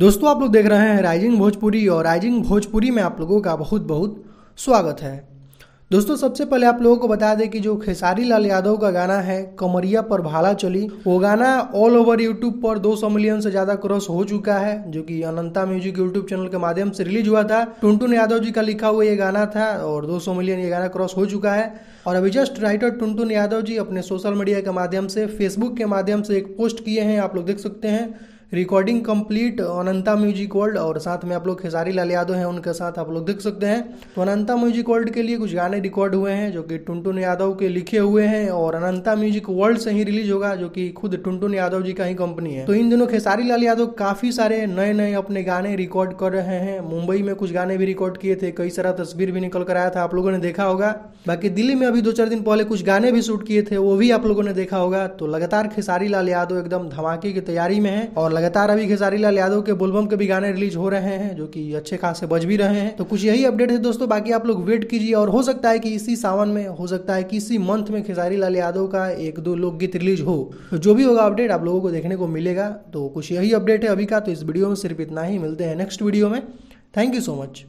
दोस्तों आप लोग देख रहे हैं राइजिंग भोजपुरी और राइजिंग भोजपुरी में आप लोगों का बहुत बहुत स्वागत है। दोस्तों सबसे पहले आप लोगों को बता दें कि जो खेसारी लाल यादव का गाना है कमरिया पर भाला चली, वो गाना ऑल ओवर यूट्यूब पर 200 मिलियन से ज्यादा क्रॉस हो चुका है, जो कि अनंता म्यूजिक यूट्यूब चैनल के माध्यम से रिलीज हुआ था। टुनटुन यादव जी का लिखा हुआ ये गाना था और 200 मिलियन ये गाना क्रॉस हो चुका है। और अभी जस्ट राइटर टुनटुन यादव जी अपने सोशल मीडिया के माध्यम से, फेसबुक के माध्यम से एक पोस्ट किए हैं, आप लोग देख सकते हैं, रिकॉर्डिंग कंप्लीट अनंता म्यूजिक वर्ल्ड, और साथ में आप लोग खेसारी लाल यादव हैं उनके साथ आप लोग देख सकते हैं। तो अनंता म्यूजिक वर्ल्ड के लिए कुछ गाने रिकॉर्ड हुए हैं जो कि टुनटुन यादव के लिखे हुए हैं और अनंता म्यूजिक वर्ल्ड से ही रिलीज होगा, जो कि खुद टुनटुन यादव जी का ही कंपनी है। तो इन दिनों खेसारी लाल यादव काफी सारे नए नए अपने गाने रिकॉर्ड कर रहे हैं। मुंबई में कुछ गाने भी रिकॉर्ड किए थे, कई सारा तस्वीर भी निकल कर आया था, आप लोगों ने देखा होगा। बाकी दिल्ली में अभी 2-4 दिन पहले कुछ गाने भी शूट किए थे, वो भी आप लोगों ने देखा होगा। तो लगातार खेसारी लाल यादव एकदम धमाके की तैयारी में है और लगातार अभी खेसारी लाल यादव के बोलबम के भी गाने रिलीज हो रहे हैं, जो कि अच्छे खासे बज भी रहे हैं। तो कुछ यही अपडेट है दोस्तों, बाकी आप लोग वेट कीजिए और हो सकता है कि इसी सावन में, हो सकता है कि इसी मंथ में खेसारी लाल यादव का 1-2 लोकगीत रिलीज हो। तो जो भी होगा अपडेट आप लोगों को देखने को मिलेगा। तो कुछ यही अपडेट है अभी का, तो इस वीडियो में सिर्फ इतना ही। मिलते हैं नेक्स्ट वीडियो में। Thank you so much.